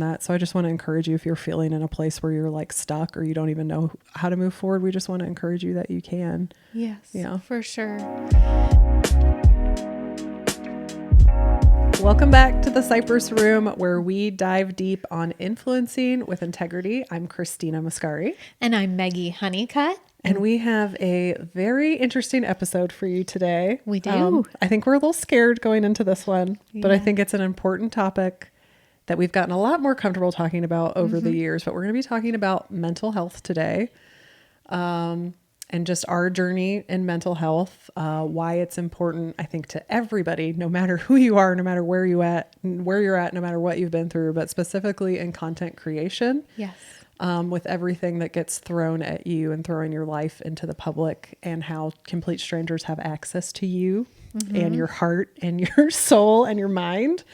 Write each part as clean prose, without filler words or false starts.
that. So I just want to encourage you, if you're feeling in a place where you're like stuck or you don't even know how to move forward, we just want to encourage you that you can. Yes, yeah, for sure. Welcome back to the Cypress Room, where we dive deep on influencing with integrity. I'm Christina Mascari. And I'm Meggie Honeycutt. And we have a very interesting episode for you today. We do. I think we're a little scared going into this one, but I think it's an important topic that we've gotten a lot more comfortable talking about over the years. But we're going to be talking about mental health today, and just our journey in mental health, why it's important, I think, to everybody, no matter who you are, no matter where you're at, no matter what you've been through, but specifically in content creation. Yes. With everything that gets thrown at you and throwing your life into the public, and how complete strangers have access to you and your heart and your soul and your mind.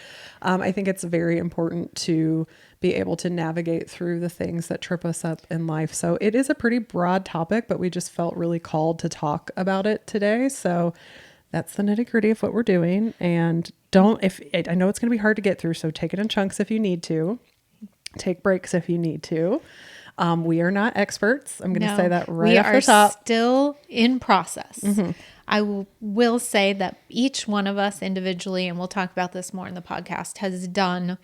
I think it's very important to be able to navigate through the things that trip us up in life. So it is a pretty broad topic, but we just felt really called to talk about it today. So that's the nitty gritty of what we're doing. And I know it's going to be hard to get through, so take it in chunks if you need to. Take breaks if you need to. We are not experts. I'm going to say that right off the top. We are still in process. I will say that each one of us individually, and we'll talk about this more in the podcast, has done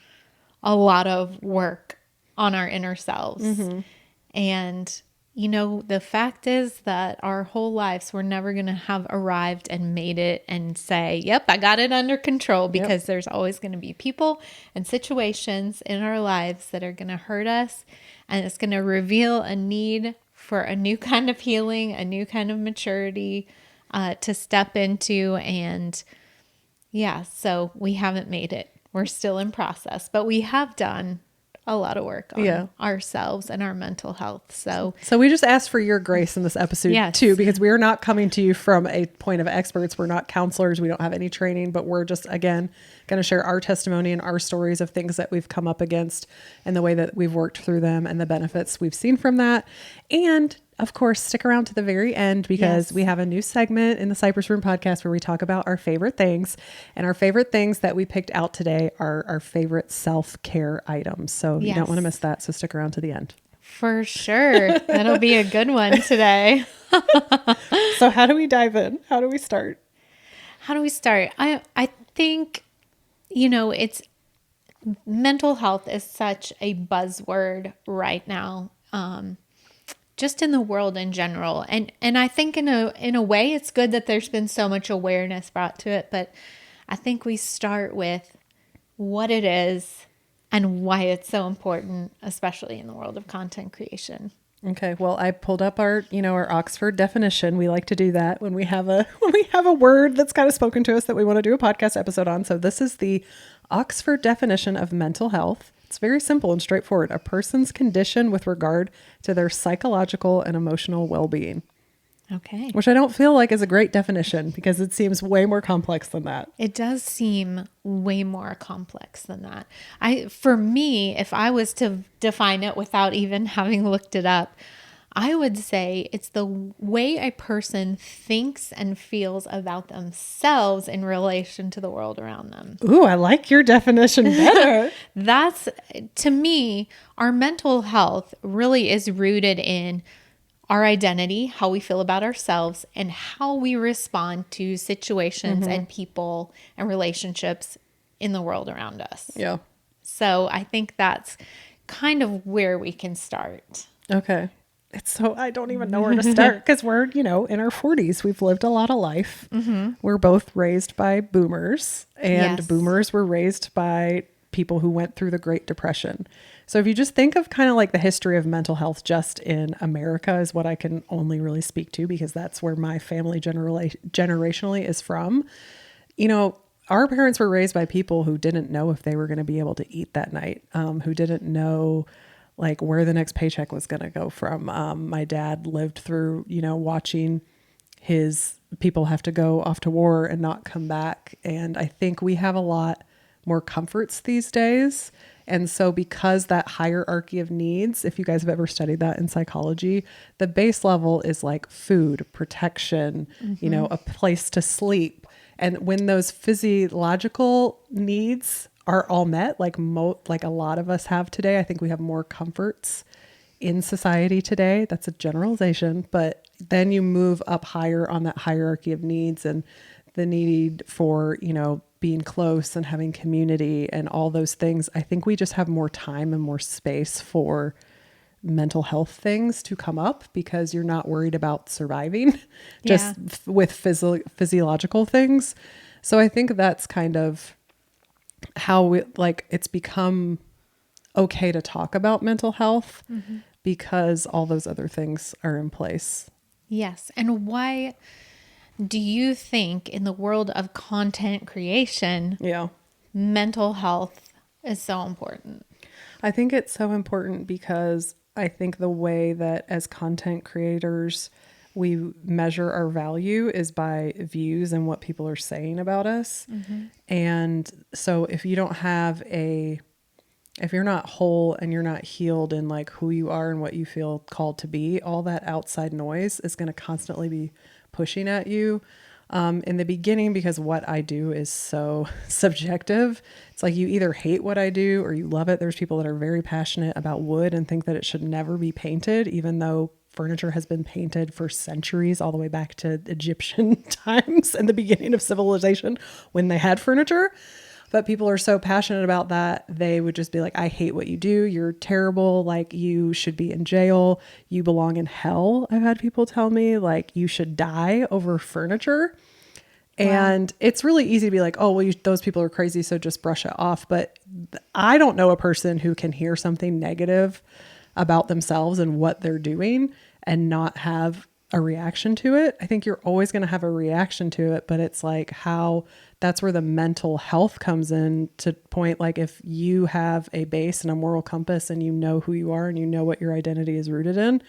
a lot of work on our inner selves. And, the fact is that our whole lives, we're never going to have arrived and made it and say, yep, I got it under control, because there's always going to be people and situations in our lives that are going to hurt us. And it's going to reveal a need for a new kind of healing, a new kind of maturity to step into. And so we haven't made it. We're still in process, but we have done a lot of work on ourselves and our mental health. So we just ask for your grace in this episode too, because we are not coming to you from a point of experts. We're not counselors. We don't have any training, but we're just, again, going to share our testimony and our stories of things that we've come up against and the way that we've worked through them and the benefits we've seen from that. And of course, stick around to the very end, because we have a new segment in the Cypress Room Podcast where we talk about our favorite things. And our favorite things that we picked out today are our favorite self-care items. So you don't want to miss that. So stick around to the end. For sure. That'll be a good one today. So how do we dive in? How do we start? I think, it's mental health is such a buzzword right now. Just in the world in general. And I think in a way it's good that there's been so much awareness brought to it, but I think we start with what it is and why it's so important, especially in the world of content creation. Okay. Well, I pulled up our Oxford definition. We like to do that when we have a word that's kind of spoken to us that we want to do a podcast episode on. So this is the Oxford definition of mental health. It's very simple and straightforward. A person's condition with regard to their psychological and emotional well-being. Okay. Which I don't feel like is a great definition, because it seems way more complex than that. It does seem way more complex than that. For me, if I was to define it without even having looked it up, I would say it's the way a person thinks and feels about themselves in relation to the world around them. Ooh, I like your definition better. That's, to me, our mental health really is rooted in our identity, how we feel about ourselves, and how we respond to situations and people and relationships in the world around us. Yeah. So I think that's kind of where we can start. Okay. I don't even know where to start, because we're, in our 40s. We've lived a lot of life. We're both raised by boomers, and boomers were raised by people who went through the Great Depression. So if you just think of kind of like the history of mental health just in America is what I can only really speak to, because that's where my family generationally is from. Our parents were raised by people who didn't know if they were going to be able to eat that night, who didn't know like where the next paycheck was going to go from. My dad lived through, watching his people have to go off to war and not come back. And I think we have a lot more comforts these days. And so because that hierarchy of needs, if you guys have ever studied that in psychology, the base level is like food, protection, a place to sleep. And when those physiological needs are all met, like a lot of us have today. I think we have more comforts in society today. That's a generalization, but then you move up higher on that hierarchy of needs and the need for, being close and having community and all those things. I think we just have more time and more space for mental health things to come up because you're not worried about surviving just with physiological things. So I think that's kind of how it's become okay to talk about mental health because all those other things are in place. Yes. And why do you think in the world of content creation, mental health is so important? I think it's so important because I think the way that as content creators, we measure our value is by views and what people are saying about us. And so if you don't have if you're not whole and you're not healed in like who you are and what you feel called to be, all that outside noise is going to constantly be pushing at you. In the beginning, because what I do is so subjective. It's like you either hate what I do or you love it. There's people that are very passionate about wood and think that it should never be painted, even though furniture has been painted for centuries, all the way back to Egyptian times and the beginning of civilization when they had furniture. But people are so passionate about that, they would just be like, I hate what you do. You're terrible. Like, you should be in jail. You belong in hell. I've had people tell me, like, you should die over furniture. Wow. And it's really easy to be like, oh, well, those people are crazy, so just brush it off. But I don't know a person who can hear something negative about themselves and what they're doing and not have a reaction to it. I think you're always going to have a reaction to it, but it's like that's where the mental health comes in to point. Like, if you have a base and a moral compass and you know who you are and you know what your identity is rooted in,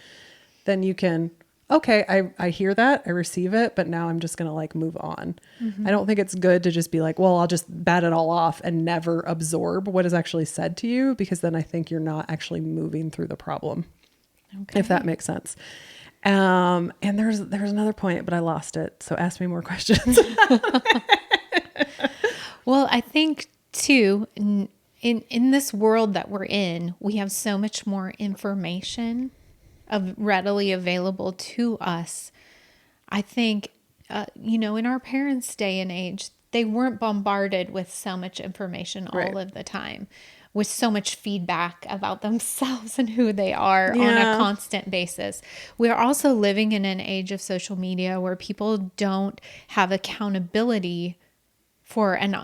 then you can, okay, I hear that, I receive it, but now I'm just going to like move on. I don't think it's good to just be like, well, I'll just bat it all off and never absorb what is actually said to you, because then I think you're not actually moving through the problem, if that makes sense. And there's another point, but I lost it. So ask me more questions. Well, I think too, in this world that we're in, we have so much more information readily available to us. I think, in our parents' day and age, they weren't bombarded with so much information all of the time, with so much feedback about themselves and who they are on a constant basis. We are also living in an age of social media where people don't have accountability for an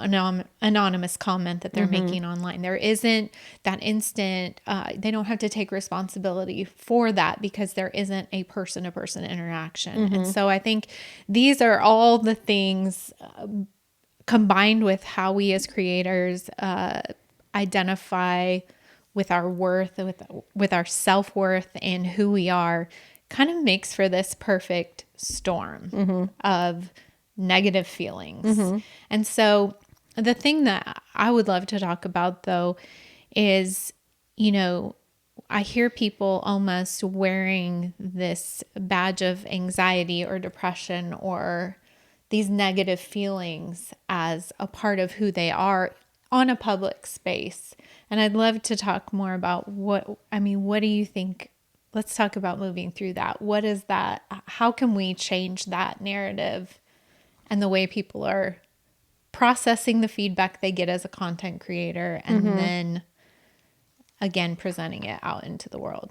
anonymous comment that they're making online. There isn't that instant, they don't have to take responsibility for that because there isn't a person-to-person interaction. And so I think these are all the things combined with how we as creators identify with our worth, with our self-worth and who we are, kind of makes for this perfect storm of negative feelings. And so the thing that I would love to talk about though is, I hear people almost wearing this badge of anxiety or depression or these negative feelings as a part of who they are on a public space. And I'd love to talk more about what do you think? Let's talk about moving through that. What is that? How can we change that narrative and the way people are processing the feedback they get as a content creator and then again, presenting it out into the world?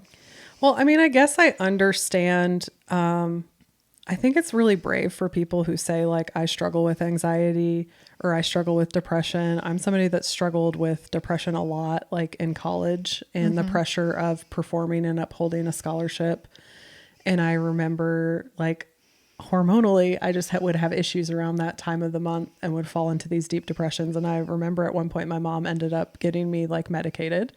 Well, I guess I understand. I think it's really brave for people who say like, I struggle with anxiety or I struggle with depression. I'm somebody that struggled with depression a lot, like in college, and the pressure of performing and upholding a scholarship. And I remember like hormonally, I just would have issues around that time of the month and would fall into these deep depressions. And I remember at one point my mom ended up getting me like medicated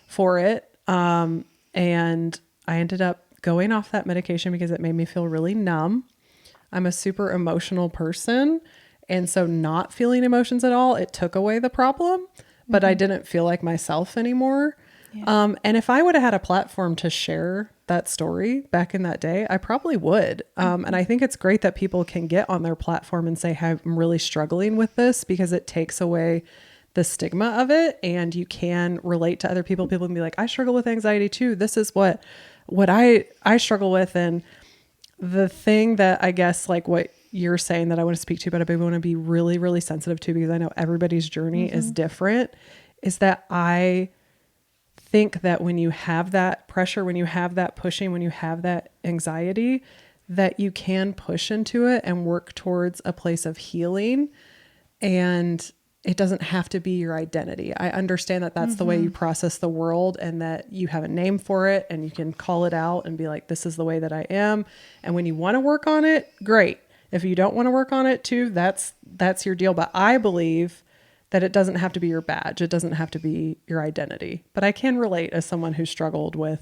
for it. And I ended up going off that medication because it made me feel really numb. I'm a super emotional person. And so not feeling emotions at all, it took away the problem, but I didn't feel like myself anymore. Yeah. And if I would have had a platform to share that story back in that day, I probably would. And I think it's great that people can get on their platform and say, hey, I'm really struggling with this, because it takes away the stigma of it, and you can relate to other people. People can be like, I struggle with anxiety too. This is what I struggle with. And the thing that I guess like what you're saying that I want to speak to, but I want to be really, really sensitive to, because I know everybody's journey is different, is that I think that when you have that pressure, when you have that pushing, when you have that anxiety, that you can push into it and work towards a place of healing. And it doesn't have to be your identity. I understand that that's the way you process the world, and that you have a name for it and you can call it out and be like, this is the way that I am. And when you want to work on it, great. If you don't want to work on it too, that's your deal. But I believe that it doesn't have to be your badge. It doesn't have to be your identity. But I can relate as someone who struggled with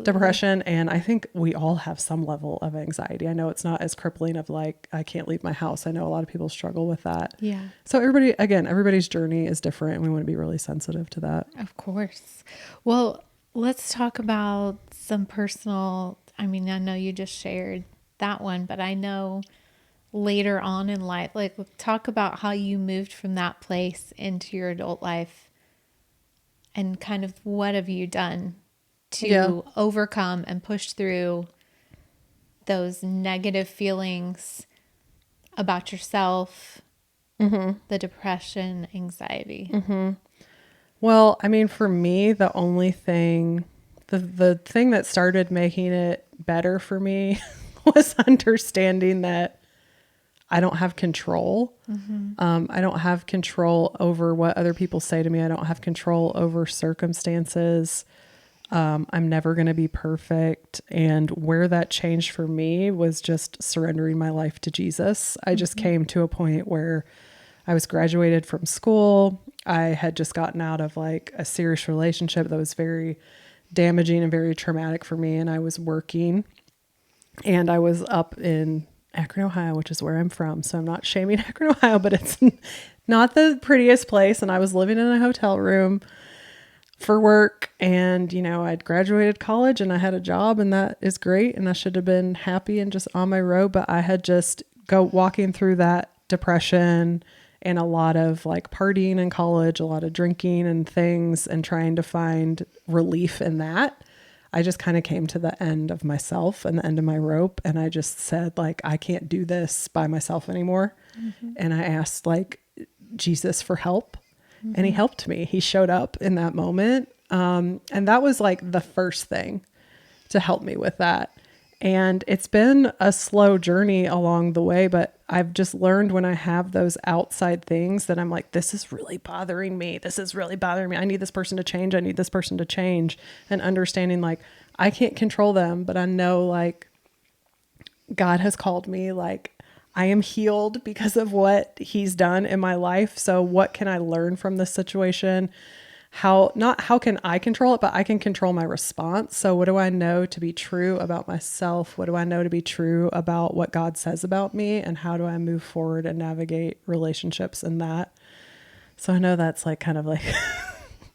depression. And I think we all have some level of anxiety. I know it's not as crippling of like, I can't leave my house. I know a lot of people struggle with that. Yeah. So everybody's journey is different, and we want to be really sensitive to that. Of course. Well, let's talk about some personal, I mean, I know you just shared that one, but I know later on in life, like talk about how you moved from that place into your adult life, and kind of what have you done to overcome and push through those negative feelings about yourself, the depression, anxiety. Well, I mean, for me, the only thing, the thing that started making it better for me was understanding that I don't have control. I don't have control over what other people say to me. I don't have control over circumstances. I'm never going to be perfect. And where that changed for me was just surrendering my life to Jesus. I just came to a point where I was graduated from school. I had just gotten out of like a serious relationship that was very damaging and very traumatic for me. And I was working, and I was up in Akron, Ohio, which is where I'm from. So I'm not shaming Akron, Ohio, but it's not the prettiest place. And I was living in a hotel room for work, and, you know, I'd graduated college and I had a job, and that is great. And I should have been happy and just on my road, but I had just walking through that depression and a lot of like partying in college, a lot of drinking and things, and trying to find relief in that. I just kind of came to the end of myself and the end of my rope. And I just said, like, I can't do this by myself anymore. And I asked like Jesus for help, and he helped me. He showed up in that moment. And that was like the first thing to help me with that. And it's been a slow journey along the way, but I've just learned when I have those outside things that I'm like, this is really bothering me. This is really bothering me. I need this person to change. I need this person to change. And understanding like, I can't control them, but I know like God has called me, like I am healed because of what he's done in my life. So what can I learn from this situation? How can I control it, but I can control my response. So what do I know to be true about myself? What do I know to be true about what God says about me? And how do I move forward and navigate relationships in that? So I know that's like kind of like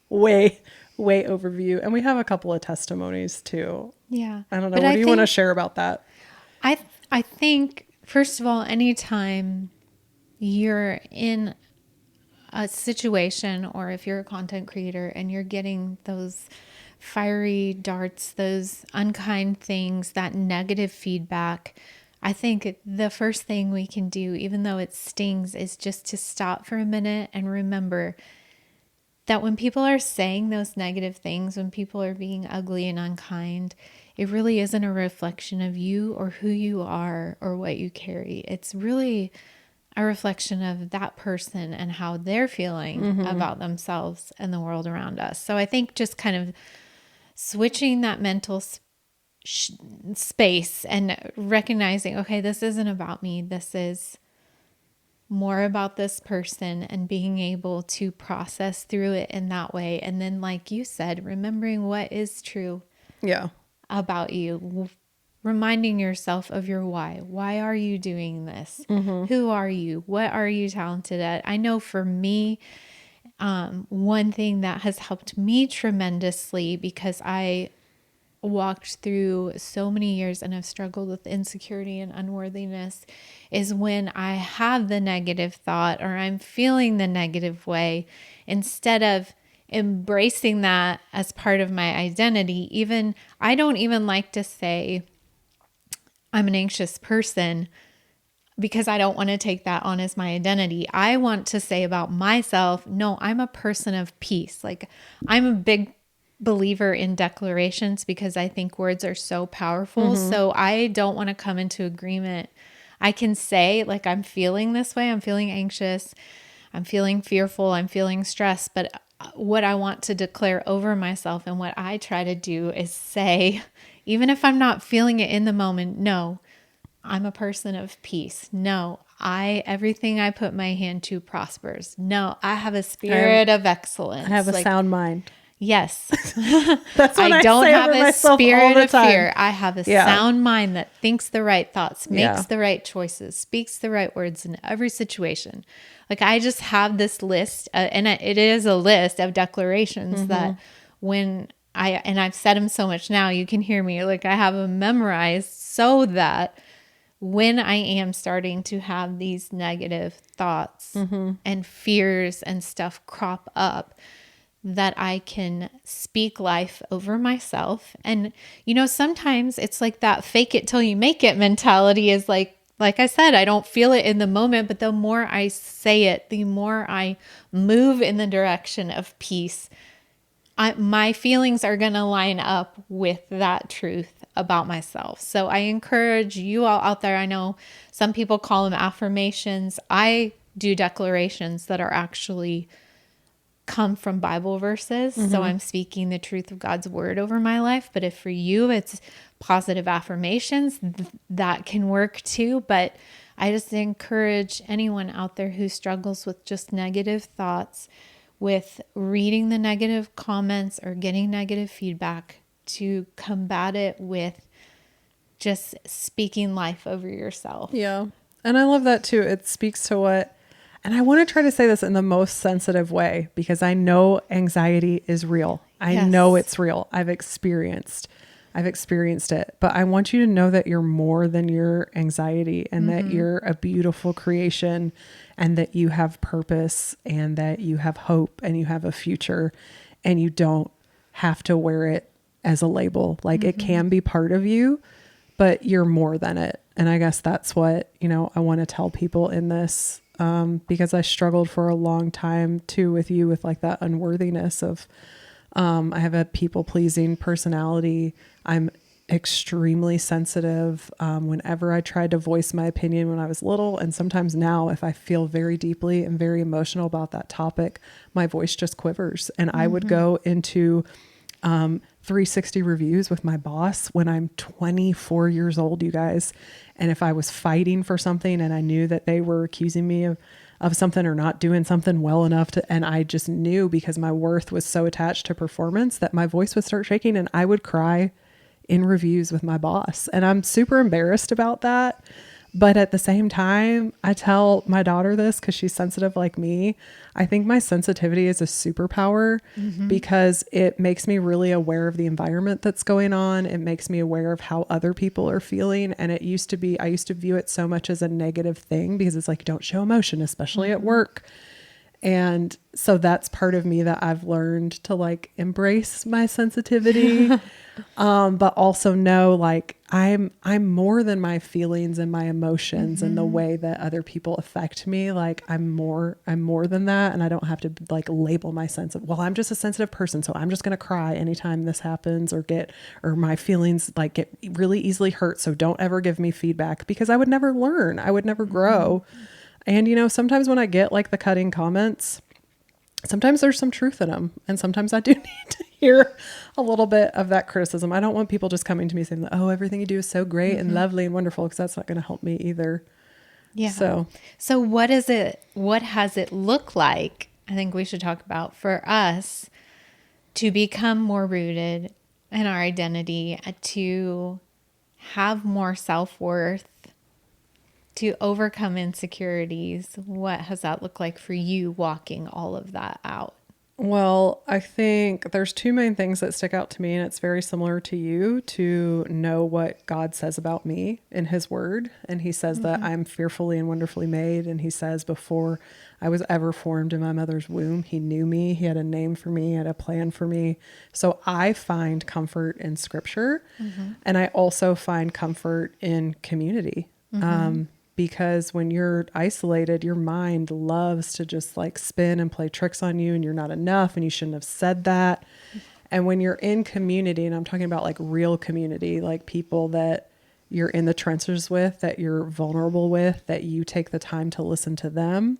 way overview. And we have a couple of testimonies too. Yeah. I don't know. What do you want to share about that? I think, first of all, anytime you're in a situation, or if you're a content creator and you're getting those fiery darts, those unkind things, that negative feedback, I think the first thing we can do, even though it stings, is just to stop for a minute and remember that when people are saying those negative things, when people are being ugly and unkind, it really isn't a reflection of you or who you are or what you carry. It's really a reflection of that person and how they're feeling about themselves and the world around us. So I think just kind of switching that mental space and recognizing, okay, this isn't about me. This is more about this person, and being able to process through it in that way. And then, like you said, remembering what is true about you. Reminding yourself of your why. Why are you doing this? Who are you? What are you talented at? I know for me, one thing that has helped me tremendously, because I walked through so many years and have struggled with insecurity and unworthiness is when I have the negative thought or I'm feeling the negative way, instead of embracing that as part of my identity. I don't even like to say I'm an anxious person, because I don't want to take that on as my identity. I want to say about myself, no, I'm a person of peace. Like, I'm a big believer in declarations because I think words are so powerful. So I don't want to come into agreement. I can say, like, I'm feeling this way. I'm feeling anxious. I'm feeling fearful. I'm feeling stressed. But what I want to declare over myself and what I try to do is say, even if I'm not feeling it in the moment, no, I'm a person of peace. No, everything I put my hand to prospers. No, I have a spirit of excellence. I have a sound mind. Yes. That's what I don't say have over a myself spirit all the of time. fear. I have a sound mind that thinks the right thoughts, makes the right choices, speaks the right words in every situation. Like, I just have this list, and it is a list of declarations that when I've said them so much now, you can hear me, like, I have them memorized so that when I am starting to have these negative thoughts and fears and stuff crop up, that I can speak life over myself. And, sometimes it's like that fake it till you make it mentality is like I said, I don't feel it in the moment, but the more I say it, the more I move in the direction of peace. My feelings are going to line up with that truth about myself. So I encourage you all out there. I know some people call them affirmations. I do declarations that are actually come from Bible verses. So I'm speaking the truth of God's word over my life. But if for you, it's positive affirmations, that can work too. But I just encourage anyone out there who struggles with just negative thoughts, with reading the negative comments or getting negative feedback, to combat it with just speaking life over yourself. Yeah. And I love that too. It speaks to and I want to try to say this in the most sensitive way, because I know anxiety is real. I know it's real. I've experienced it, but I want you to know that you're more than your anxiety, and that you're a beautiful creation, and that you have purpose, and that you have hope, and you have a future, and you don't have to wear it as a label. Like, it can be part of you, but you're more than it. And I guess that's what, I want to tell people in this, because I struggled for a long time too with like that unworthiness of, I have a people pleasing personality. I'm extremely sensitive. Whenever I tried to voice my opinion when I was little, and sometimes now, if I feel very deeply and very emotional about that topic, my voice just quivers. And I would go into 360 reviews with my boss when I'm 24 years old, you guys. And if I was fighting for something and I knew that they were accusing me of something or not doing something well enough and I just knew, because my worth was so attached to performance, that my voice would start shaking, and I would cry in reviews with my boss. And I'm super embarrassed about that. But at the same time, I tell my daughter this because she's sensitive like me. I think my sensitivity is a superpower because it makes me really aware of the environment that's going on. It makes me aware of how other people are feeling. And I used to view it so much as a negative thing, because it's like, don't show emotion, especially at work. And so that's part of me that I've learned to like embrace my sensitivity, but also know like I'm more than my feelings and my emotions and the way that other people affect me. Like I'm more than that. And I don't have to like label my I'm just a sensitive person, so I'm just going to cry anytime this happens, or my feelings like get really easily hurt. So don't ever give me feedback, because I would never learn. I would never grow. And, sometimes when I get like the cutting comments, sometimes there's some truth in them. And sometimes I do need to hear a little bit of that criticism. I don't want people just coming to me saying, oh, everything you do is so great and lovely and wonderful, because that's not going to help me either. Yeah. So what has it looked like? I think we should talk about for us to become more rooted in our identity, to have more self-worth, to overcome insecurities. What has that looked like for you, walking all of that out? Well, I think there's two main things that stick out to me, and it's very similar to you, to know what God says about me in his word. And he says that I'm fearfully and wonderfully made. And he says before I was ever formed in my mother's womb, he knew me. He had a name for me, he had a plan for me. So I find comfort in scripture. And I also find comfort in community. Because when you're isolated, your mind loves to just like spin and play tricks on you, and you're not enough and you shouldn't have said that. And when you're in community, and I'm talking about like real community, like people that you're in the trenches with, that you're vulnerable with, that you take the time to listen to them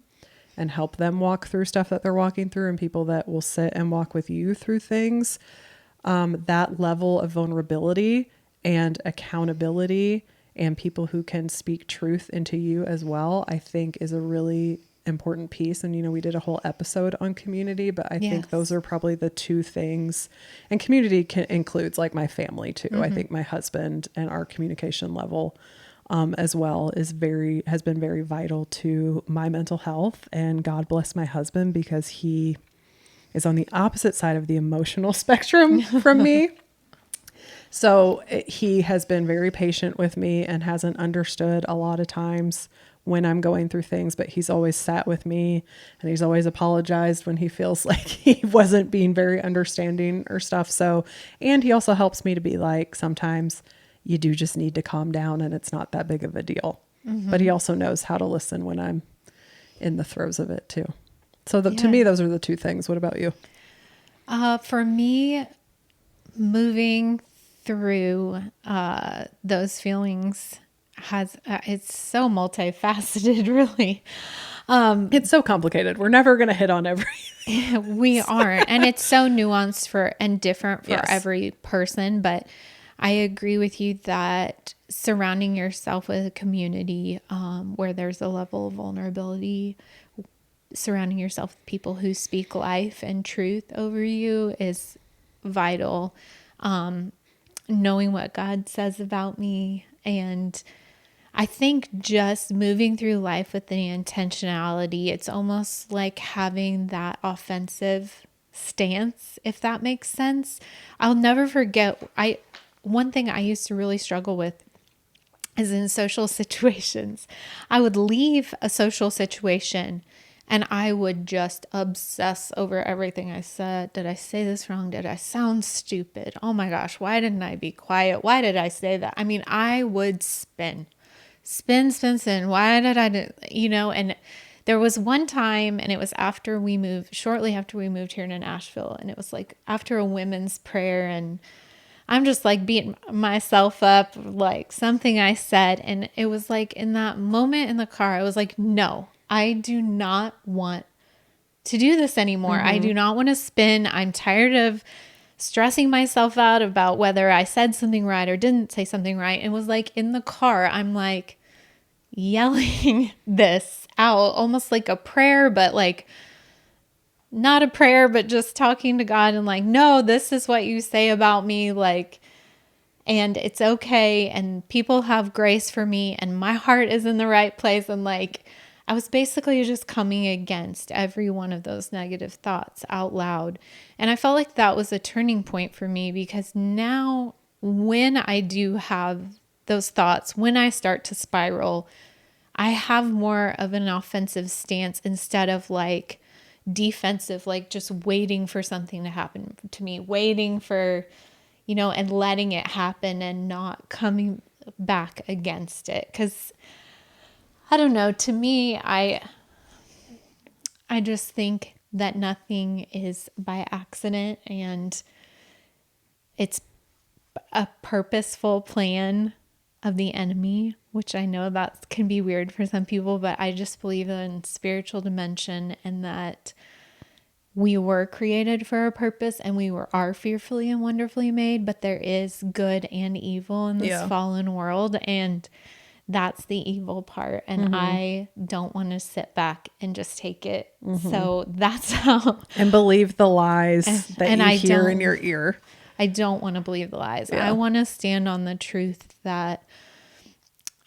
and help them walk through stuff that they're walking through, and people that will sit and walk with you through things, that level of vulnerability and accountability and people who can speak truth into you as well, I think is a really important piece. And, you know, we did a whole episode on community, but I think those are probably the two things. And community includes like my family too. I think my husband and our communication level as well has been very vital to my mental health. And God bless my husband, because he is on the opposite side of the emotional spectrum from me. So he has been very patient with me and hasn't understood a lot of times when I'm going through things, but he's always sat with me, and he's always apologized when he feels like he wasn't being very understanding or stuff. So, and he also helps me to be like, sometimes you do just need to calm down and it's not that big of a deal. But he also knows how to listen when I'm in the throes of it too. So to me, those are the two things. What about you? For me, moving through those feelings it's so multifaceted, really. It's so complicated. We're never going to hit on everything. We aren't. And it's so nuanced and different for every person. But I agree with you that surrounding yourself with a community where there's a level of vulnerability, surrounding yourself with people who speak life and truth over you is vital. Knowing what God says about me. And I think just moving through life with the intentionality, it's almost like having that offensive stance, if that makes sense. I'll never forget, one thing I used to really struggle with is in social situations. I would leave a social situation and I would just obsess over everything I said. Did I say this wrong? Did I sound stupid? Oh my gosh, why didn't I be quiet? Why did I say that? I mean, I would spin. Why did I do, and there was one time, and it was shortly after we moved here to Nashville. And it was like after a women's prayer, and I'm just like beating myself up, like something I said. And it was like in that moment in the car, I was like, no, I do not want to do this anymore. I do not want to spin. I'm tired of stressing myself out about whether I said something right or didn't say something right. It was like in the car, I'm like yelling this out, almost like a prayer, but like not a prayer, but just talking to God and like, no, this is what you say about me. Like, and it's okay. And people have grace for me and my heart is in the right place. And like, I was basically just coming against every one of those negative thoughts out loud. And I felt like that was a turning point for me, because now when I do have those thoughts, when I start to spiral, I have more of an offensive stance instead of like defensive, like just waiting for something to happen to me, waiting for, and letting it happen and not coming back against it. 'Cause I don't know, to me, I just think that nothing is by accident, and it's a purposeful plan of the enemy, which I know that can be weird for some people, but I just believe in spiritual dimension and that we were created for a purpose and we are fearfully and wonderfully made, but there is good and evil in this fallen world, and that's the evil part. And I don't want to sit back and just take it. So that's how. And believe the lies that you hear in your ear. I don't want to believe the lies. Yeah. I want to stand on the truth that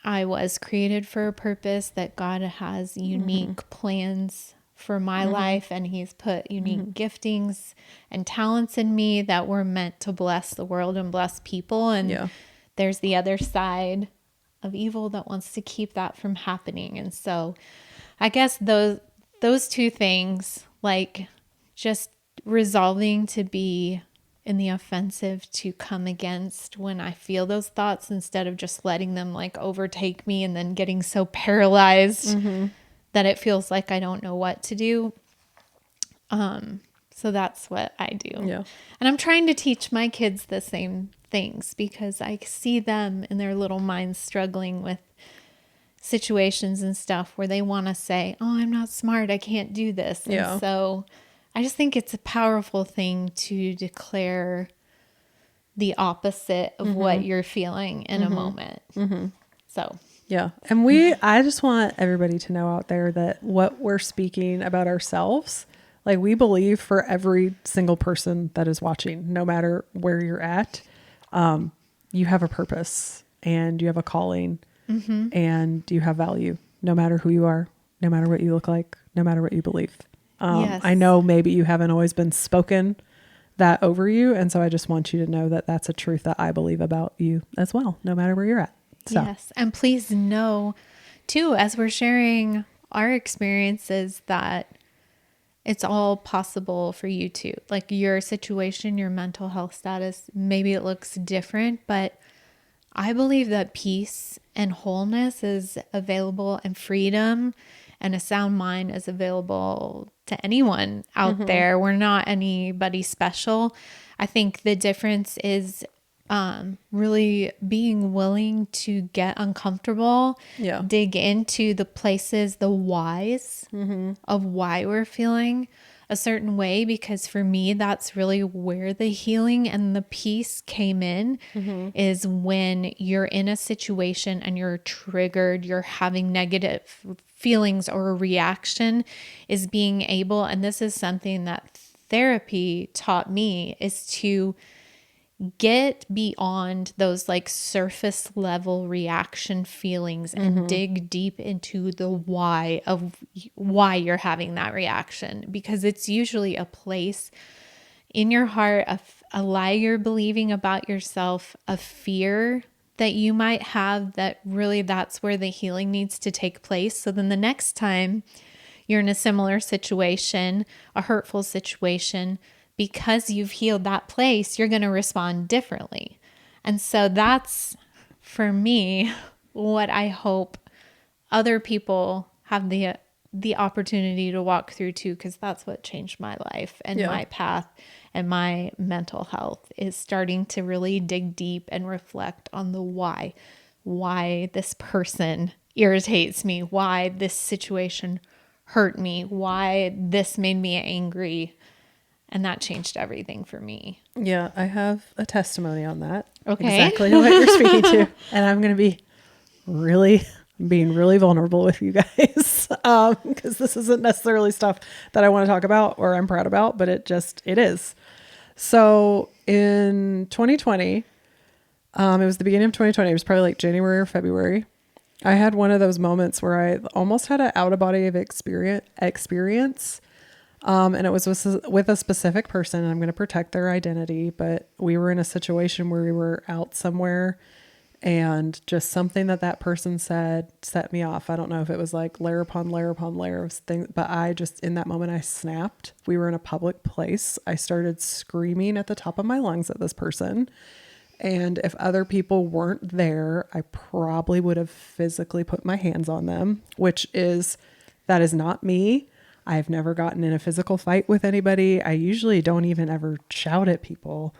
I was created for a purpose, that God has unique plans for my life, and he's put unique giftings and talents in me that were meant to bless the world and bless people. And there's the other side of evil that wants to keep that from happening. And so I guess those two things, like just resolving to be in the offensive, to come against when I feel those thoughts instead of just letting them like overtake me and then getting so paralyzed that it feels like I don't know what to do. So that's what I do. Yeah. And I'm trying to teach my kids the same things because I see them in their little minds struggling with situations and stuff where they want to say, oh, I'm not smart, I can't do this. And so I just think it's a powerful thing to declare the opposite of what you're feeling in a moment. So yeah. And I just want everybody to know out there that what we're speaking about ourselves, like we believe for every single person that is watching, no matter where you're at, you have a purpose and you have a calling and you have value, no matter who you are, no matter what you look like, no matter what you believe. I know maybe you haven't always been spoken that over you. And so I just want you to know that that's a truth that I believe about you as well, no matter where you're at. So. Yes. And please know too, as we're sharing our experiences, that it's all possible for you too. Like your situation, your mental health status, maybe it looks different, but I believe that peace and wholeness is available, and freedom and a sound mind is available to anyone out there. We're not anybody special. I think the difference is really being willing to get uncomfortable, dig into the places, the whys of why we're feeling a certain way, because for me, that's really where the healing and the peace came in, is when you're in a situation and you're triggered, you're having negative feelings or a reaction, is being able, and this is something that therapy taught me, is to get beyond those like surface level reaction feelings and dig deep into the why of why you're having that reaction, because it's usually a place in your heart, a lie you're believing about yourself, a fear that you might have, that really that's where the healing needs to take place. So then the next time you're in a similar situation, a hurtful situation, because you've healed that place, you're going to respond differently. And so that's, for me, what I hope other people have the opportunity to walk through too, because that's what changed my life and my path and my mental health, is starting to really dig deep and reflect on the why this person irritates me, why this situation hurt me, why this made me angry. And that changed everything for me. Yeah, I have a testimony on that. Okay. Exactly what you're speaking to. And I'm going to be being really vulnerable with you guys, because this isn't necessarily stuff that I want to talk about or I'm proud about, but it is. So in 2020, it was the beginning of 2020. It was probably like January or February. I had one of those moments where I almost had an out-of-body experience. And it was with a specific person, and I'm going to protect their identity, but we were in a situation where we were out somewhere, and just something that person said set me off. I don't know if it was like layer upon layer upon layer of things, but I just, in that moment, I snapped. We were in a public place. I started screaming at the top of my lungs at this person. And if other people weren't there, I probably would have physically put my hands on them, that is not me. I've never gotten in a physical fight with anybody. I usually don't even ever shout at people,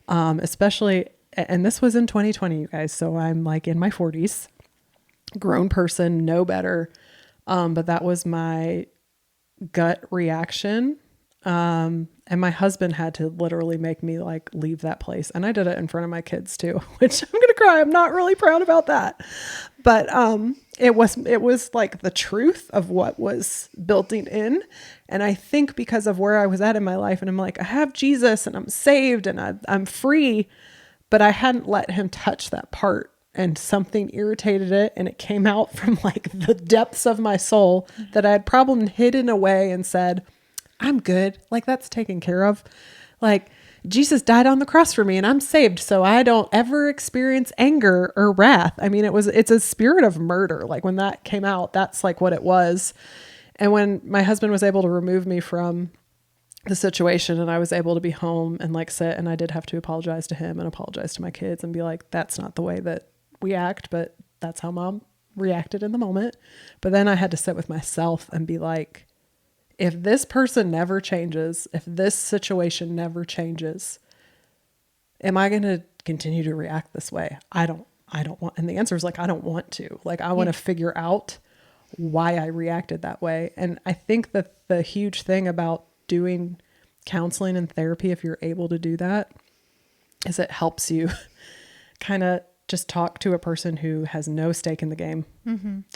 especially, and this was in 2020, you guys. So I'm like in my 40s, grown person, know better. But that was my gut reaction. And my husband had to literally make me like leave that place. And I did it in front of my kids too, which I'm going to cry. I'm not really proud about that. But, it was like the truth of what was building in. And I think because of where I was at in my life, and I'm like, I have Jesus and I'm saved and I'm free, but I hadn't let him touch that part and something irritated it, and it came out from like the depths of my soul that I had probably hidden away and said, I'm good. Like, that's taken care of. Like, Jesus died on the cross for me and I'm saved. So I don't ever experience anger or wrath. I mean, it's a spirit of murder. Like, when that came out, that's like what it was. And when my husband was able to remove me from the situation and I was able to be home and like sit, and I did have to apologize to him and apologize to my kids and be like, that's not the way that we act, but that's how mom reacted in the moment. But then I had to sit with myself and be like, if this person never changes, if this situation never changes, am I going to continue to react this way? I don't want, and the answer is like, I don't want to. Like, I want to figure out why I reacted that way. And I think that the huge thing about doing counseling and therapy, if you're able to do that, is it helps you kind of just talk to a person who has no stake in the game,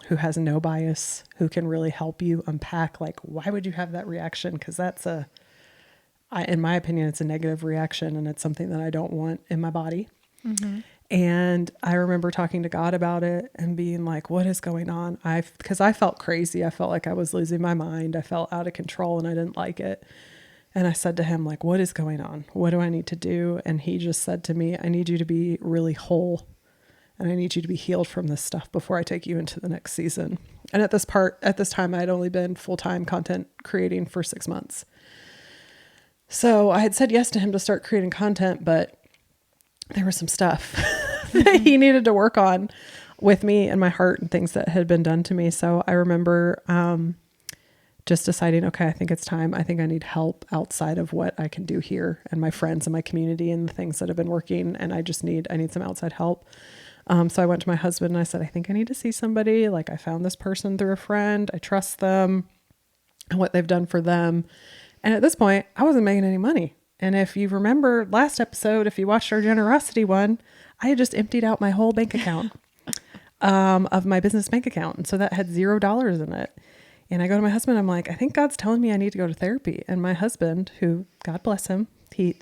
who has no bias, who can really help you unpack, like, why would you have that reaction? Because that's in my opinion, it's a negative reaction, and it's something that I don't want in my body. And I remember talking to God about it and being like, what is going on? Because I felt crazy. I felt like I was losing my mind. I felt out of control and I didn't like it. And I said to him, like, what is going on? What do I need to do? And he just said to me, I need you to be really whole. And I need you to be healed from this stuff before I take you into the next season. And at this time, I had only been full-time content creating for 6 months. So I had said yes to him to start creating content, but there was some stuff that he needed to work on with me and my heart and things that had been done to me. So I remember just deciding, okay, I think it's time. I think I need help outside of what I can do here and my friends and my community and the things that have been working. And I need some outside help. So I went to my husband and I said, I think I need to see somebody. Like, I found this person through a friend. I trust them and what they've done for them. And at this point, I wasn't making any money. And if you remember last episode, if you watched our generosity one, I had just emptied out my whole bank account of my business bank account. And so that had $0 in it. And I go to my husband, I'm like, I think God's telling me I need to go to therapy. And my husband, who, God bless him,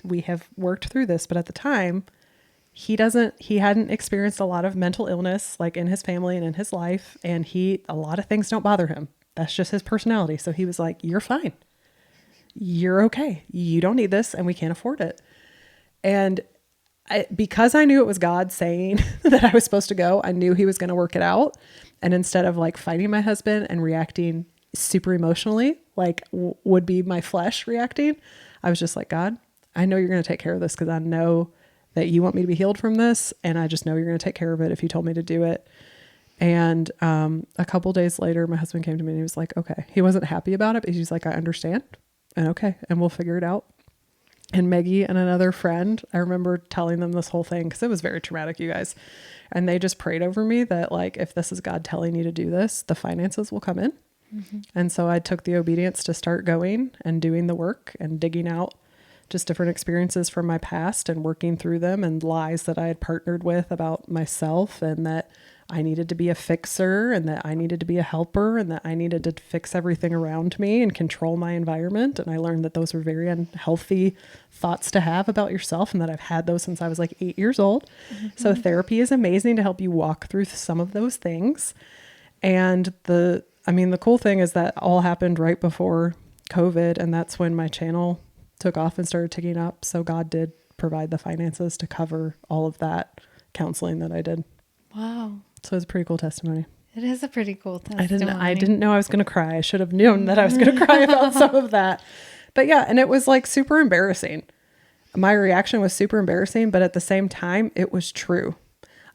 we have worked through this, but at the time, he hadn't experienced a lot of mental illness, like in his family and in his life. And a lot of things don't bother him. That's just his personality. So he was like, you're fine. You're okay. You don't need this and we can't afford it. And because I knew it was God saying that I was supposed to go, I knew he was going to work it out. And instead of like fighting my husband and reacting super emotionally, like would be my flesh reacting, I was just like, God, I know you're going to take care of this because I know that you want me to be healed from this. And I just know you're going to take care of it if you told me to do it. And a couple days later, my husband came to me and he was like, okay. He wasn't happy about it, but he's like, I understand. And okay. And we'll figure it out. And Meggie and another friend, I remember telling them this whole thing because it was very traumatic, you guys. And they just prayed over me that, like, if this is God telling you to do this, the finances will come in. And so I took the obedience to start going and doing the work and digging out just different experiences from my past and working through them and lies that I had partnered with about myself, and that I needed to be a fixer and that I needed to be a helper and that I needed to fix everything around me and control my environment. And I learned that those were very unhealthy thoughts to have about yourself, and that I've had those since I was like 8 years old. So therapy is amazing to help you walk through some of those things. And the cool thing is that all happened right before COVID, and that's when my channel took off and started ticking up. So God did provide the finances to cover all of that counseling that I did. Wow. So it's a pretty cool testimony. It is a pretty cool testimony. I didn't know I was going to cry. I should have known that I was going to cry about some of that. But yeah, and it was like super embarrassing. My reaction was super embarrassing, but at the same time, it was true.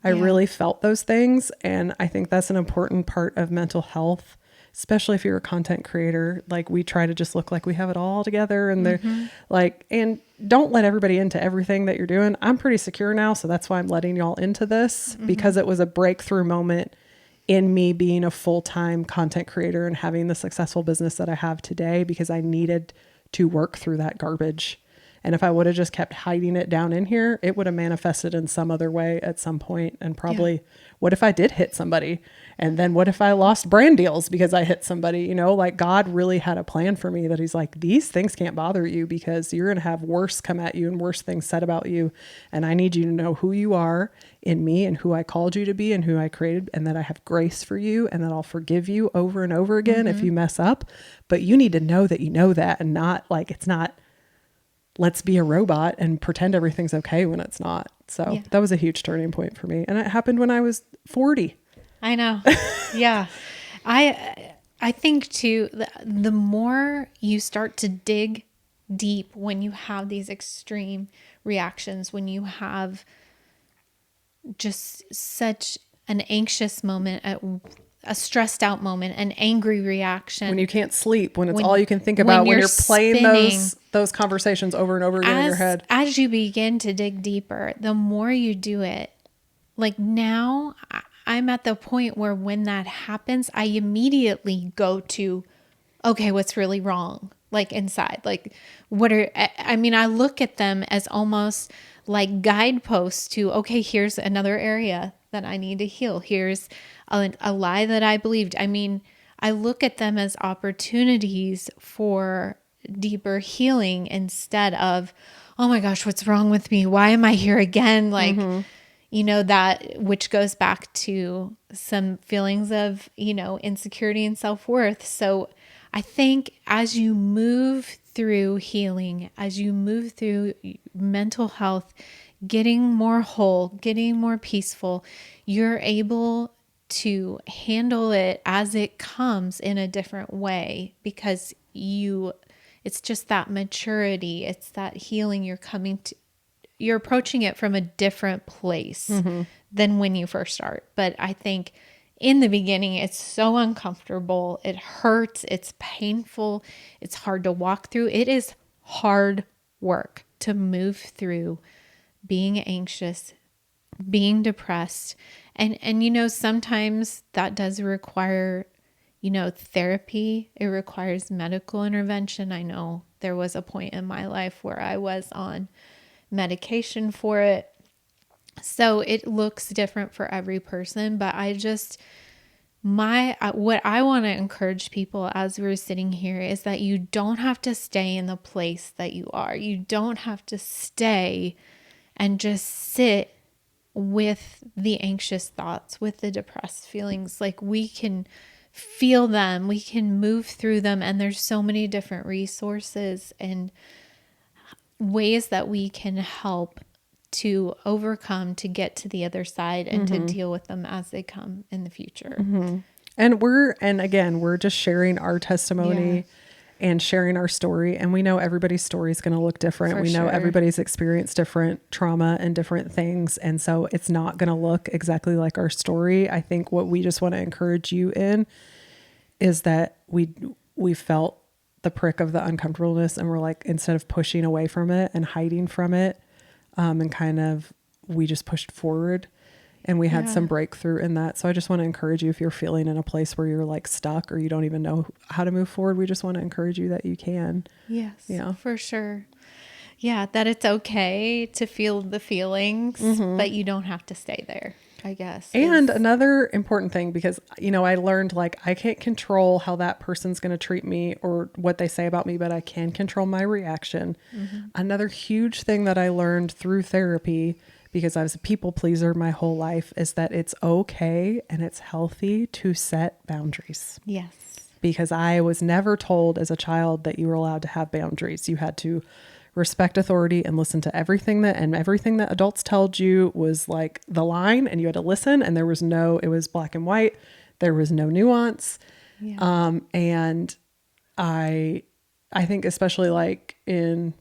I really felt those things. And I think that's an important part of mental health, especially if you're a content creator. Like, we try to just look like we have it all together, and they're like, and don't let everybody into everything that you're doing. I'm pretty secure now. So that's why I'm letting y'all into this, because it was a breakthrough moment in me being a full-time content creator and having the successful business that I have today, because I needed to work through that garbage And if I would have just kept hiding it down in here, it would have manifested in some other way at some point. And probably, what if I did hit somebody? And then what if I lost brand deals because I hit somebody? You know, like God really had a plan for me that he's like, these things can't bother you because you're going to have worse come at you and worse things said about you. And I need you to know who you are in me and who I called you to be and who I created, and that I have grace for you and that I'll forgive you over and over again if you mess up. But you need to know that you know that, and not like, it's not, let's be a robot and pretend everything's okay when it's not. So that was a huge turning point for me. And it happened when I was 40. I know. Yeah. I think too, the more you start to dig deep when you have these extreme reactions, when you have just such an anxious moment, a stressed out moment, an angry reaction. When you can't sleep, when it's all you can think about, when you're playing spinning, those conversations over and over again in your head. As you begin to dig deeper, the more you do it, like now I'm at the point where when that happens, I immediately go to, okay, what's really wrong? Like inside, like I look at them as almost like guideposts to, okay, here's another area that I need to heal. Here's a lie that I believed. I mean, I look at them as opportunities for deeper healing instead of, oh my gosh, what's wrong with me? Why am I here again? Like, you know, that, which goes back to some feelings of, you know, insecurity and self-worth. So I think as you move through healing, as you move through mental health, getting more whole, getting more peaceful, you're able to handle it as it comes in a different way, because it's just that maturity. It's that healing. You're approaching it from a different place than when you first start. But I think in the beginning, it's so uncomfortable. It hurts. It's painful. It's hard to walk through. It is hard work to move through being anxious, being depressed. And you know, sometimes that does require, you know, therapy. It requires medical intervention. I know there was a point in my life where I was on medication for it. So it looks different for every person, but what I want to encourage people as we're sitting here is that you don't have to stay in the place that you are. You don't have to stay and just sit with the anxious thoughts, with the depressed feelings. Like, we can feel them, we can move through them, and there's so many different resources and ways that we can help to overcome, to get to the other side, and to deal with them as they come in the future. And we're just sharing our testimony and sharing our story. And we know everybody's story is going to look different. We know everybody's experienced different trauma and different things. And so it's not going to look exactly like our story. I think what we just want to encourage you in is that we felt the prick of the uncomfortableness, and we're like, instead of pushing away from it and hiding from it, and kind of, we just pushed forward, and we had some breakthrough in that. So I just want to encourage you, if you're feeling in a place where you're like stuck or you don't even know how to move forward, we just want to encourage you that you can. Yes, yeah, for sure. Yeah. That it's okay to feel the feelings, but you don't have to stay there, I guess. And another important thing, because, you know, I learned, like, I can't control how that person's going to treat me or what they say about me, but I can control my reaction. Another huge thing that I learned through therapy, because I was a people pleaser my whole life, is that it's okay and it's healthy to set boundaries. Yes. Because I was never told as a child that you were allowed to have boundaries. You had to respect authority and listen to everything that adults told you was like the line, and you had to listen, and it was black and white. There was no nuance. Yeah. And I think especially like in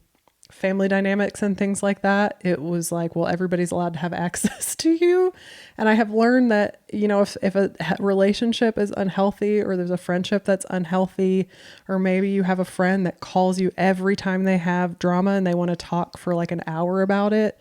family dynamics and things like that, it was like, well, everybody's allowed to have access to you. And I have learned that, you know, if a relationship is unhealthy, or there's a friendship that's unhealthy, or maybe you have a friend that calls you every time they have drama and they want to talk for like an hour about it,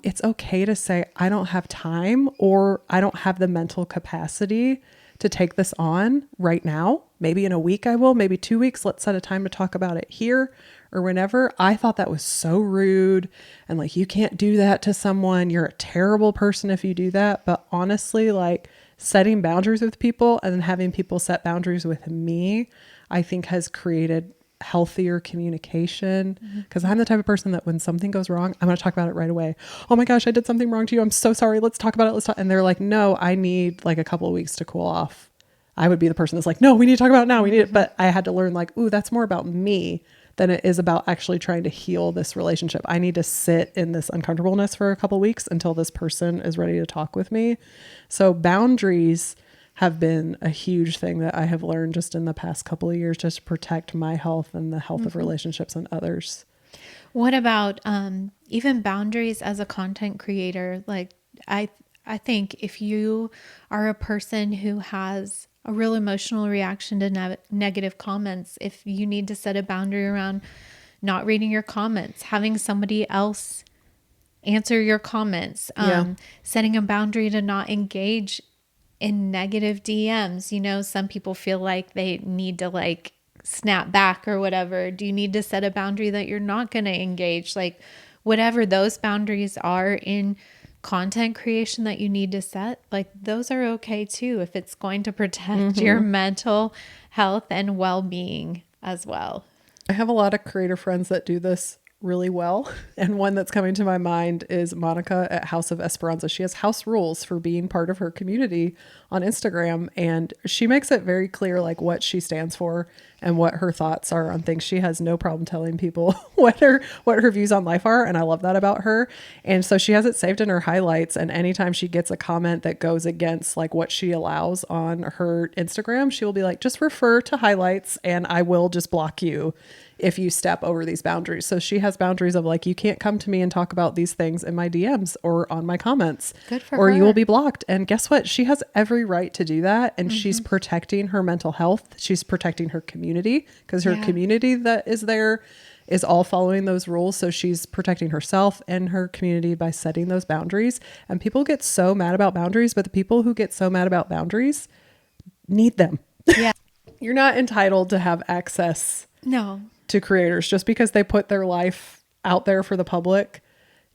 it's okay to say, I don't have time, or I don't have the mental capacity to take this on right now. Maybe in a week I will, maybe 2 weeks. Let's set a time to talk about it here or whenever. I thought that was so rude. And like, you can't do that to someone. You're a terrible person if you do that. But honestly, like setting boundaries with people and then having people set boundaries with me, I think has created healthier communication, because I'm the type of person that when something goes wrong, I'm going to talk about it right away. Oh my gosh, I did something wrong to you. I'm so sorry. Let's talk about it. Let's talk. And they're like, no, I need like a couple of weeks to cool off. I would be the person that's like, no, we need to talk about it now. We need it. But I had to learn like, ooh, that's more about me than it is about actually trying to heal this relationship. I need to sit in this uncomfortableness for a couple of weeks until this person is ready to talk with me. So boundaries have been a huge thing that I have learned just in the past couple of years, just to protect my health and the health of relationships and others. What about even boundaries as a content creator? Like I think if you are a person who has a real emotional reaction to negative comments, if you need to set a boundary around not reading your comments, having somebody else answer your comments, setting a boundary to not engage in negative DMs. You know, some people feel like they need to like snap back or whatever. Do you need to set a boundary that you're not going to engage? Like whatever those boundaries are in content creation that you need to set, like those are okay too, if it's going to protect your mental health and well-being as well. I have a lot of creator friends that do this really well. And one that's coming to my mind is Monica at House of Esperanza. She has house rules for being part of her community on Instagram. And she makes it very clear, like what she stands for and what her thoughts are on things. She has no problem telling people what her views on life are. And I love that about her. And so she has it saved in her highlights. And anytime she gets a comment that goes against like what she allows on her Instagram, she will be like, just refer to highlights and I will just block you if you step over these boundaries. So she has boundaries of like, you can't come to me and talk about these things in my DMs or on my comments, Good for or her. you will be blocked. And guess what? She has every right to do that. And she's protecting her mental health. She's protecting her community, because her community that is there is all following those rules. So she's protecting herself and her community by setting those boundaries. And people get so mad about boundaries, but the people who get so mad about boundaries need them. Yeah. You're not entitled to have access to creators just because they put their life out there for the public.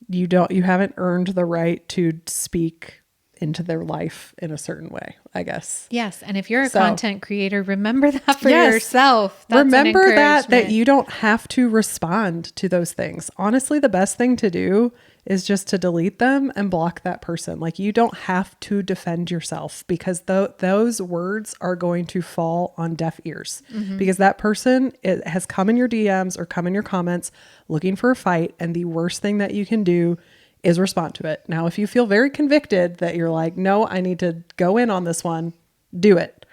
You haven't earned the right to speak into their life in a certain way, I guess. Yes. And if you're a content creator, remember that for yourself. That's remember that you don't have to respond to those things. Honestly, the best thing to do is just to delete them and block that person. Like, you don't have to defend yourself, because those words are going to fall on deaf ears, because that person has come in your DMs or come in your comments looking for a fight. And the worst thing that you can do is respond to it. Now, if you feel very convicted that you're like, no, I need to go in on this one, do it.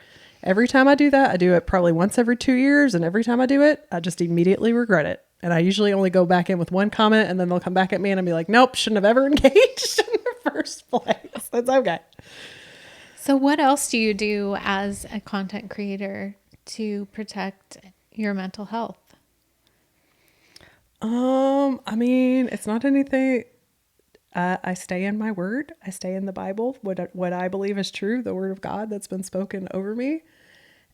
Every time I do that, I do it probably once every 2 years. And every time I do it, I just immediately regret it. And I usually only go back in with one comment, and then they'll come back at me and I'll be like, nope, shouldn't have ever engaged in the first place. That's okay. So what else do you do as a content creator to protect your mental health? I mean, it's not anything. I stay in my word. I stay in the Bible, what I believe is true, the word of God that's been spoken over me.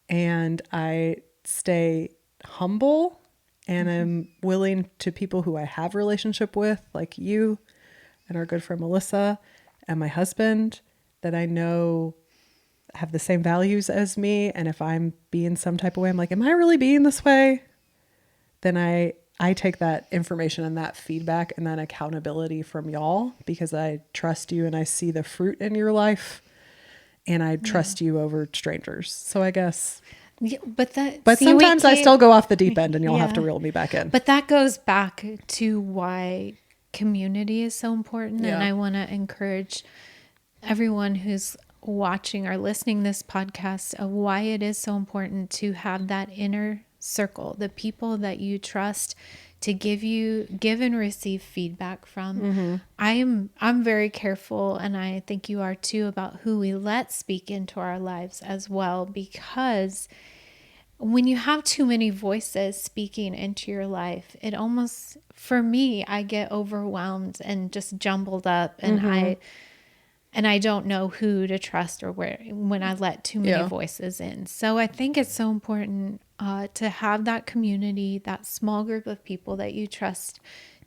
And I stay humble, and I'm willing to people who I have relationship with, like you and our good friend Melissa and my husband, that I know have the same values as me. And if I'm being some type of way, I'm like, am I really being this way? Then I take that information and that feedback and that accountability from y'all, because I trust you and I see the fruit in your life, and I trust you over strangers. So I guess, but sometimes I still go off the deep end and you'll have to reel me back in. But that goes back to why community is so important. And I want to encourage everyone who's watching or listening this podcast of why it is so important to have that inner circle, the people that you trust to give and receive feedback from. I'm very careful, and I think you are too, about who we let speak into our lives as well, because when you have too many voices speaking into your life, it almost, for me, I get overwhelmed and just jumbled up, and and I don't know who to trust or where when I let too many voices in. So I think it's so important to have that community, that small group of people that you trust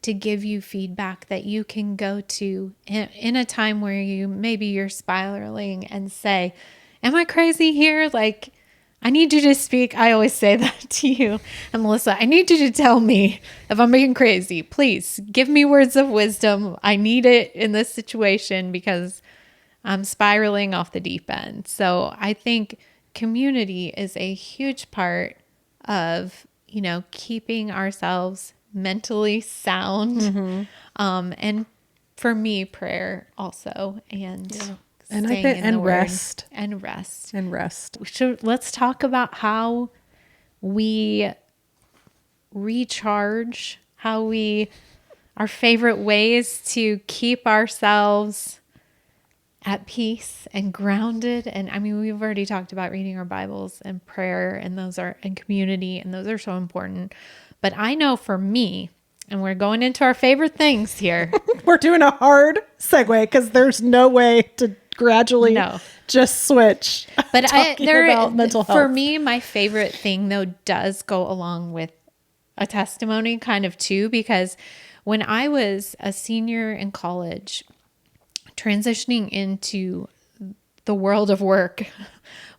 to give you feedback that you can go to in a time where maybe you're spiraling and say, am I crazy here? Like, I need you to speak. I always say that to you and Melissa. I need you to tell me if I'm being crazy. Please give me words of wisdom. I need it in this situation because I'm spiraling off the deep end. So I think community is a huge part of, keeping ourselves mentally sound. And for me, prayer also. And I think rest. And rest. And rest. Let's talk about how we recharge, our favorite ways to keep ourselves at peace and grounded. And I mean, we've already talked about reading our Bibles and prayer, and and community, and those are so important. But I know for me, and we're going into our favorite things here. We're doing a hard segue because there's no way to gradually just switch. But about mental health. For me, my favorite thing though does go along with a testimony kind of too, because when I was a senior in college, transitioning into the world of work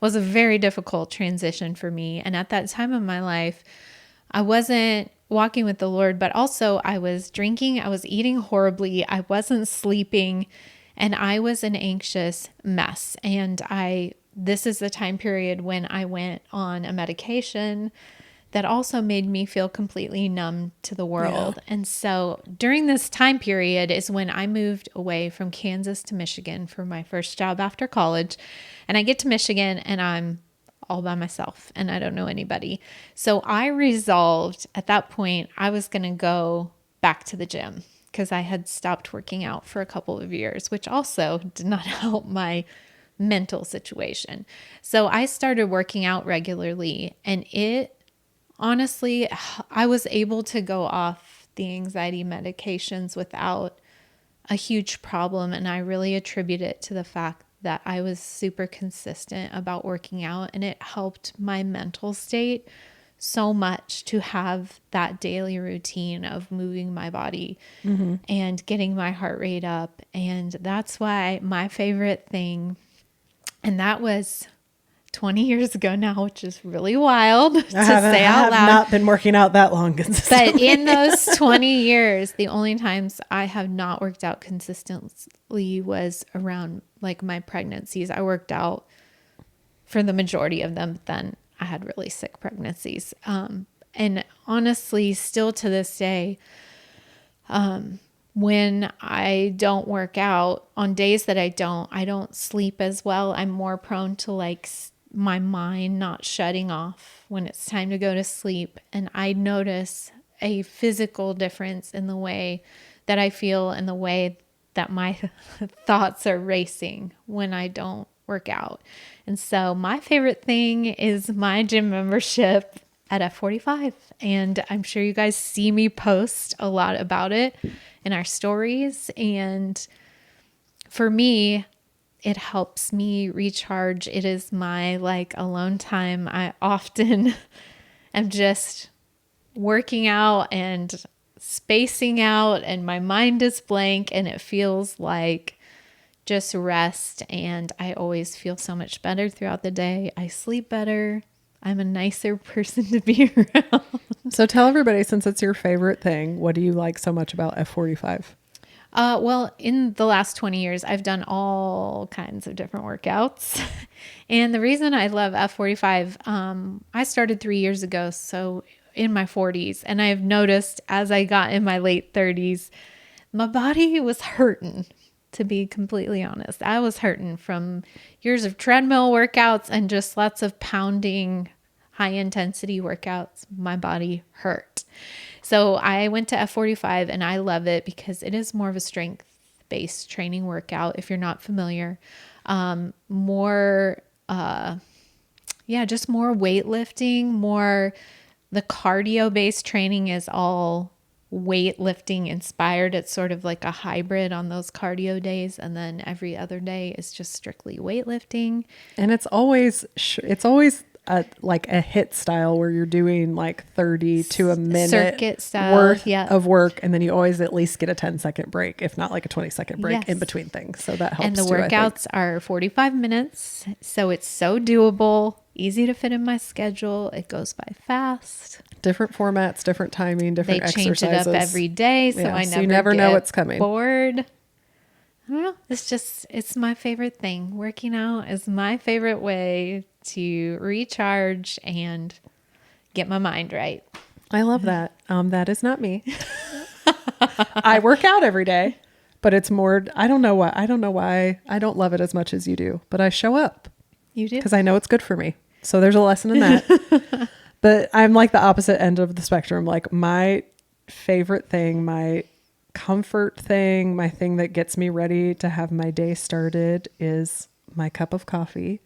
was a very difficult transition for me. And at that time of my life, I wasn't walking with the Lord, but also I was drinking, I was eating horribly, I wasn't sleeping, and I was an anxious mess. And this is the time period when I went on a medication that also made me feel completely numb to the world. Yeah. And so during this time period is when I moved away from Kansas to Michigan for my first job after college. And I get to Michigan and I'm all by myself and I don't know anybody. So I resolved at that point, I was going to go back to the gym because I had stopped working out for a couple of years, which also did not help my mental situation. So I started working out regularly, and honestly, I was able to go off the anxiety medications without a huge problem. And I really attribute it to the fact that I was super consistent about working out, and it helped my mental state so much to have that daily routine of moving my body and getting my heart rate up. And that's why my favorite thing, and that was 20 years ago now, which is really wild to say out loud. I have not been working out that long consistently. But in those 20 years, the only times I have not worked out consistently was around like my pregnancies. I worked out for the majority of them, but then I had really sick pregnancies. And honestly, still to this day, when I don't work out, on days that I don't sleep as well. I'm more prone to like my mind not shutting off when it's time to go to sleep. And I notice a physical difference in the way that I feel and the way that my thoughts are racing when I don't work out. And so my favorite thing is my gym membership at F45. And I'm sure you guys see me post a lot about it in our stories. And for me, it helps me recharge. It is my like alone time. I often am just working out and spacing out, and my mind is blank, and it feels like just rest. And I always feel so much better throughout the day. I sleep better. I'm a nicer person to be around. So tell everybody, since it's your favorite thing, what do you like so much about F45? Well, in the last 20 years, I've done all kinds of different workouts. And the reason I love F45, I started 3 years ago, so in my 40s. And I've noticed as I got in my late 30s, my body was hurting, to be completely honest. I was hurting from years of treadmill workouts and just lots of pounding, high intensity workouts. My body hurt. So I went to F45 and I love it because it is more of a strength-based training workout. If you're not familiar, just more weightlifting, more the cardio-based training is all weightlifting inspired. It's sort of like a hybrid on those cardio days. And then every other day is just strictly weightlifting. And it's always like a HIIT style where you're doing like 30 to a minute circuit style worth of work. And then you always at least get a 10-second break, if not like a 20-second break in between things. So that helps. And the workouts are 45 minutes. So it's so doable, easy to fit in my schedule. It goes by fast. Different formats, different timing, different exercises. They change it up every day. So I you never know what's coming. Bored. I don't know. It's my favorite thing. Working out is my favorite way to recharge and get my mind right. I love that. That is not me. I work out every day, but it's more, I don't know why I don't love it as much as you do, but I show up. You do? Because I know it's good for me. So there's a lesson in that. But I'm like the opposite end of the spectrum. Like my favorite thing, my comfort thing, my thing that gets me ready to have my day started is my cup of coffee.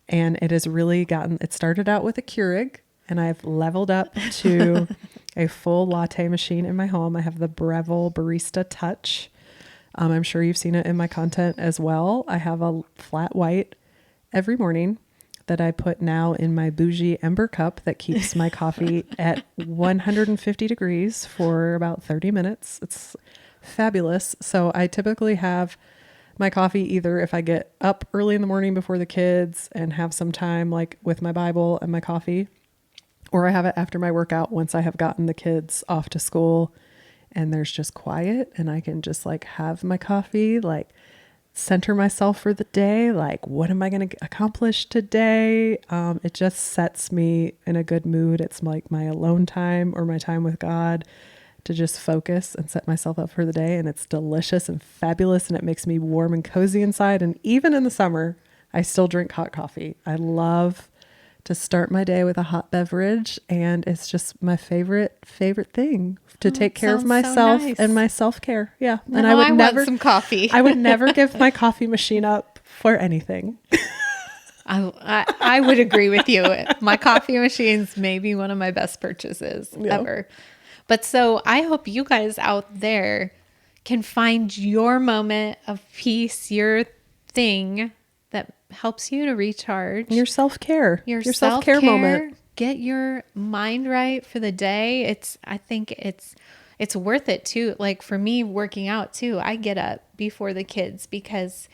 And it has really it started out with a Keurig, and I've leveled up to a full latte machine in my home. I have the Breville Barista Touch. I'm sure you've seen it in my content as well. I have a flat white every morning that I put now in my bougie Ember cup that keeps my coffee at 150 degrees for about 30 minutes. It's fabulous. So I typically have my coffee either if I get up early in the morning before the kids and have some time like with my Bible and my coffee, or I have it after my workout once I have gotten the kids off to school and there's just quiet and I can just like have my coffee, like center myself for the day. Like, what am I going to accomplish today? It just sets me in a good mood. It's like my alone time or my time with God to just focus and set myself up for the day. And it's delicious and fabulous. And it makes me warm and cozy inside. And even in the summer, I still drink hot coffee. I love to start my day with a hot beverage. And it's just my favorite thing to take care of myself and my self-care. Yeah. No, and I would never want some coffee. I would never give my coffee machine up for anything. I would agree with you. My coffee machine's maybe one of my best purchases ever. But so I hope you guys out there can find your moment of peace, your thing that helps you to recharge. Your self-care. Your self-care moment. Get your mind right for the day. I think it's worth it too. Like for me working out too, I get up before the kids because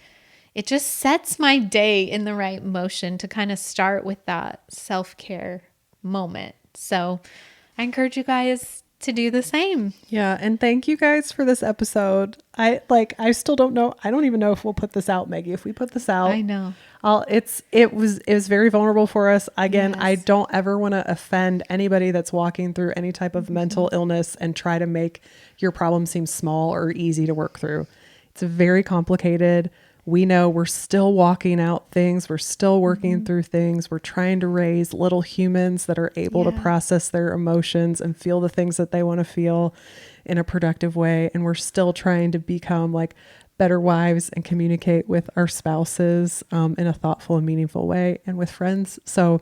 it just sets my day in the right motion to kind of start with that self-care moment. So I encourage you guys to do the same. Yeah. And thank you guys for this episode. I still don't know. I don't even know if we'll put this out, Meggie. If we put this out, I know. It was very vulnerable for us. Again, yes. I don't ever want to offend anybody that's walking through any type of mental illness and try to make your problem seem small or easy to work through. It's very complicated. We know we're still walking out things. We're still working through things. We're trying to raise little humans that are able to process their emotions and feel the things that they want to feel in a productive way. And we're still trying to become like better wives and communicate with our spouses in a thoughtful and meaningful way and with friends. So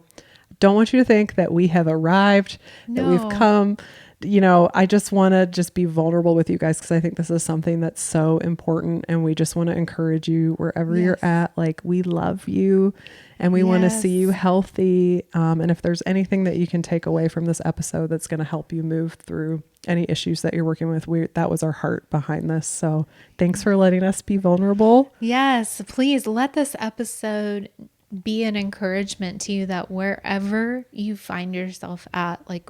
don't want you to think that we have arrived, that we've come. I just want to be vulnerable with you guys because I think this is something that's so important, and we just want to encourage you wherever you're at. Like, we love you and we want to see you healthy. And if there's anything that you can take away from this episode that's going to help you move through any issues that you're working with, that was our heart behind this. So thanks for letting us be vulnerable. Yes, please let this episode be an encouragement to you that wherever you find yourself at, like,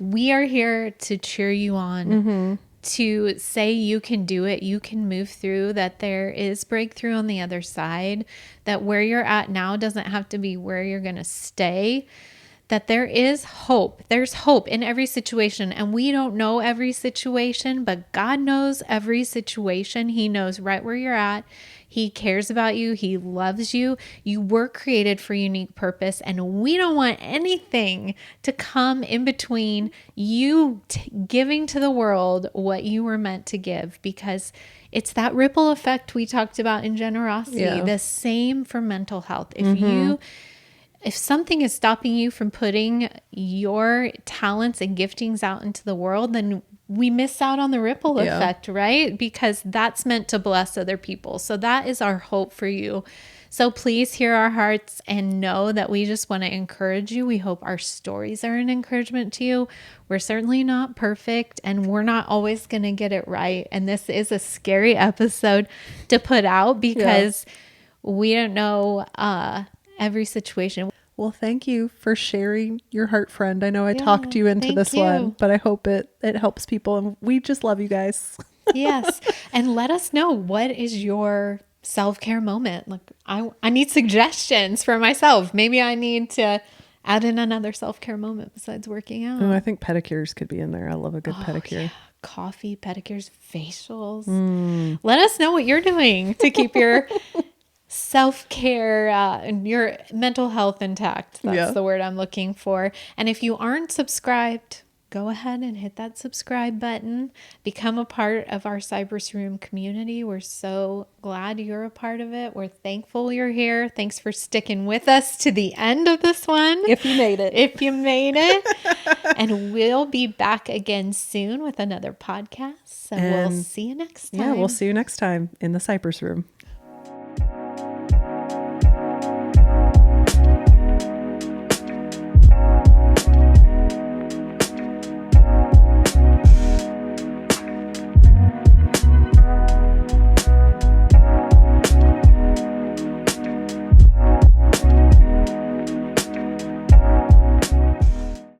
we are here to cheer you on, to say you can do it, you can move through, that there is breakthrough on the other side, that where you're at now doesn't have to be where you're going to stay, that there is hope. There's hope in every situation, and we don't know every situation, but God knows every situation. He knows right where you're at. He cares about you. He loves you. You were created for unique purpose, and we don't want anything to come in between you giving to the world what you were meant to give, because it's that ripple effect we talked about in generosity. The same for mental health. If something is stopping you from putting your talents and giftings out into the world, then we miss out on the ripple Yeah. effect, right? Because that's meant to bless other people. So that is our hope for you. So please hear our hearts and know that we just want to encourage you. We hope our stories are an encouragement to you. We're certainly not perfect and we're not always going to get it right. And this is a scary episode to put out because we don't know every situation. Well, thank you for sharing your heart, friend. I know I talked you into this one, but I hope it helps people. And we just love you guys. Yes. And let us know, what is your self-care moment? Like, I need suggestions for myself. Maybe I need to add in another self-care moment besides working out. Oh, I think pedicures could be in there. I love a good pedicure. Yeah. Coffee, pedicures, facials. Let us know what you're doing to keep your self-care and your mental health intact. That's the word I'm looking for. And if you aren't subscribed, go ahead and hit that subscribe button. Become a part of our Cypress Room community. We're so glad you're a part of it. We're thankful you're here. Thanks for sticking with us to the end of this one. If you made it. If you made it. And we'll be back again soon with another podcast. So we'll see you next time. Yeah, we'll see you next time in the Cypress Room.